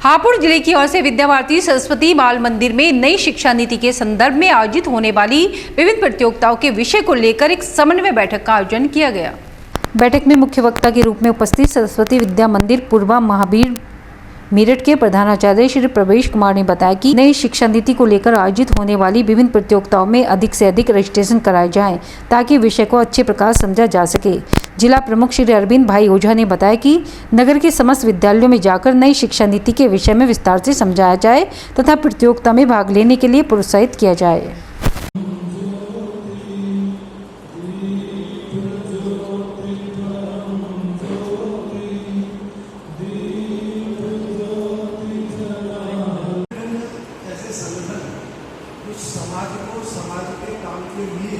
हापुड़ जिले की ओर से विद्या भारती सरस्वती बाल मंदिर में नई शिक्षा नीति के संदर्भ में आयोजित होने वाली विभिन्न प्रतियोगिताओं के विषय को लेकर एक समन्वय बैठक का आयोजन किया गया। बैठक में मुख्य वक्ता के रूप में उपस्थित सरस्वती विद्या मंदिर पूर्वा महावीर मेरठ के प्रधानाचार्य श्री प्रवेश कुमार ने बताया कि नई शिक्षा नीति को लेकर आयोजित होने वाली विभिन्न प्रतियोगिताओं में अधिक से अधिक रजिस्ट्रेशन कराए जाएं ताकि विषय को अच्छे प्रकार समझा जा सके। जिला प्रमुख श्री अरविंद भाई ओझा ने बताया कि नगर के समस्त विद्यालयों में जाकर नई शिक्षा नीति के विषय में विस्तार से समझाया जाए तथा प्रतियोगिता में भाग लेने के लिए प्रोत्साहित किया जाए। समाज को समाज के काम के लिए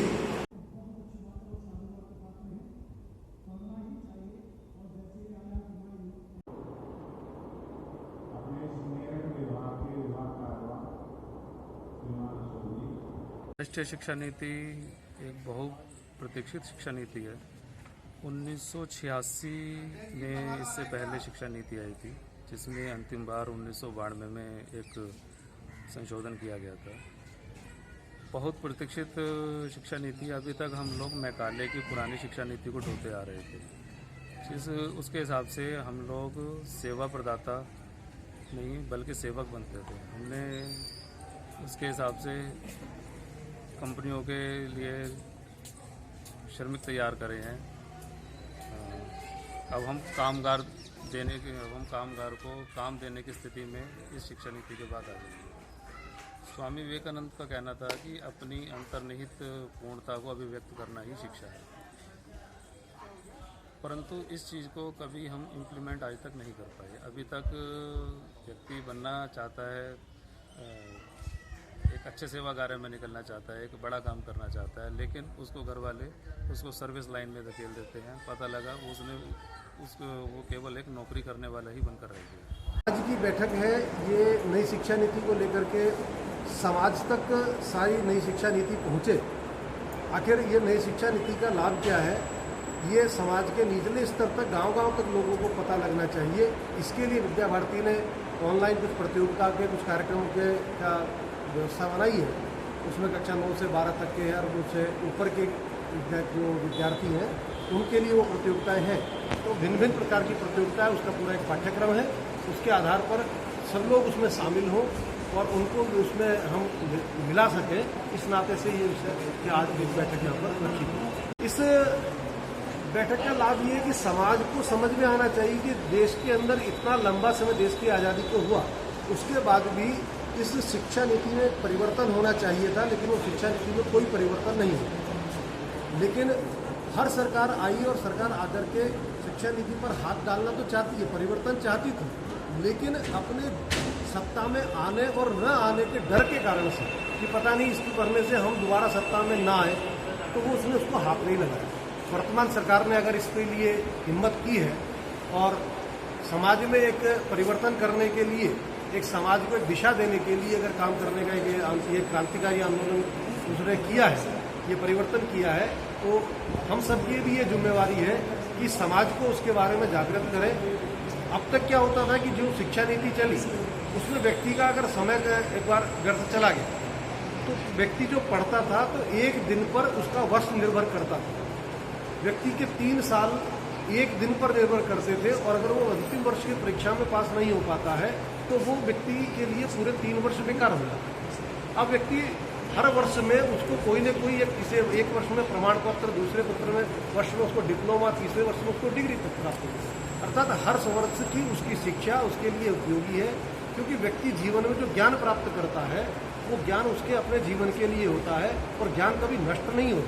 राष्ट्रीय शिक्षा नीति एक बहु प्रतीक्षित शिक्षा नीति है। 1986 में इससे पहले शिक्षा नीति आई थी, जिसमें अंतिम बार 1992 में एक संशोधन किया गया था। बहुत प्रतीक्षित शिक्षा नीति। अभी तक हम लोग मैकाले की पुरानी शिक्षा नीति को ढोते आ रहे थे। उसके हिसाब से हम लोग सेवा प्रदाता नहीं बल्कि सेवक बनते थे। हमने उसके हिसाब से कंपनियों के लिए श्रमिक तैयार करे हैं। अब हम कामगार को काम देने की स्थिति में इस शिक्षा नीति के बाद आ गए हैं। स्वामी विवेकानंद का कहना था कि अपनी अंतर्निहित पूर्णता को अभिव्यक्त करना ही शिक्षा है, परंतु इस चीज़ को कभी हम इम्प्लीमेंट आज तक नहीं कर पाए। अभी तक व्यक्ति बनना चाहता है, एक अच्छे सेवागार में निकलना चाहता है, एक बड़ा काम करना चाहता है, लेकिन उसको घर वाले उसको सर्विस लाइन में धकेल देते हैं। पता लगा वो केवल एक नौकरी करने वाला ही बनकर रह गया। आज की बैठक है, ये नई शिक्षा नीति को लेकर के समाज तक सारी नई शिक्षा नीति पहुँचे। आखिर ये नई शिक्षा नीति का लाभ क्या है, ये समाज के निचले स्तर तक गांव-गांव तक लोगों को पता लगना चाहिए। इसके लिए विद्या भारती ने ऑनलाइन कुछ प्रतियोगिता के कुछ कार्यक्रमों के का व्यवस्था बनाई है। उसमें कक्षा 9 से 12 तक के और उससे ऊपर के जो विद्यार्थी हैं उनके लिए वो प्रतियोगिताएँ हैं। तो भिन्न भिन्न प्रकार की प्रतियोगिताएँ, उसका पूरा एक पाठ्यक्रम है। उसके आधार पर सब लोग उसमें शामिल हों और उनको उसमें हम मिला सकें, इस नाते से ये विषय आज इस बैठक यहाँ पर रखी है। इस बैठक का लाभ ये है कि समाज को समझ में आना चाहिए कि देश के अंदर इतना लंबा समय देश की आज़ादी को हुआ, उसके बाद भी इस शिक्षा नीति में परिवर्तन होना चाहिए था, लेकिन वो शिक्षा नीति में कोई परिवर्तन नहीं हुआ। लेकिन हर सरकार आई और सरकार आकर के शिक्षा नीति पर हाथ डालना तो चाहती है, परिवर्तन चाहती थी, लेकिन अपने सत्ता में आने और न आने के डर के कारण से कि पता नहीं इसको करने से हम दोबारा सत्ता में ना आए, तो वो उसने उसको हाथ नहीं लगाया। वर्तमान सरकार ने अगर इसके लिए हिम्मत की है और समाज में एक परिवर्तन करने के लिए, एक समाज को एक दिशा देने के लिए अगर काम करने का ये क्रांतिकारी आंदोलन उसने किया है, ये परिवर्तन किया है, तो हम सबकी भी ये जिम्मेवारी है कि समाज को उसके बारे में जागृत करें। अब तक क्या होता था कि जो शिक्षा नीति चली उसमें व्यक्ति का अगर समय एक बार व्यर्थ चला गया तो व्यक्ति जो पढ़ता था तो एक दिन पर उसका वर्ष निर्भर करता था। व्यक्ति के 3 साल एक दिन पर निर्भर करते थे और अगर वो अंतिम वर्ष की परीक्षा में पास नहीं हो पाता है तो वो व्यक्ति के लिए पूरे 3 वर्ष बेकार हो जाता है। अब व्यक्ति हर वर्ष में उसको कोई न कोई एक वर्ष में प्रमाण पत्र, दूसरे वर्ष में उसको डिप्लोमा, तीसरे वर्ष में उसको डिग्री तक प्राप्त होगी। अर्थात हर वर्ष की उसकी शिक्षा उसके लिए उपयोगी है, क्योंकि व्यक्ति जीवन में जो ज्ञान प्राप्त करता है वो ज्ञान उसके अपने जीवन के लिए होता है और ज्ञान कभी नष्ट नहीं होता।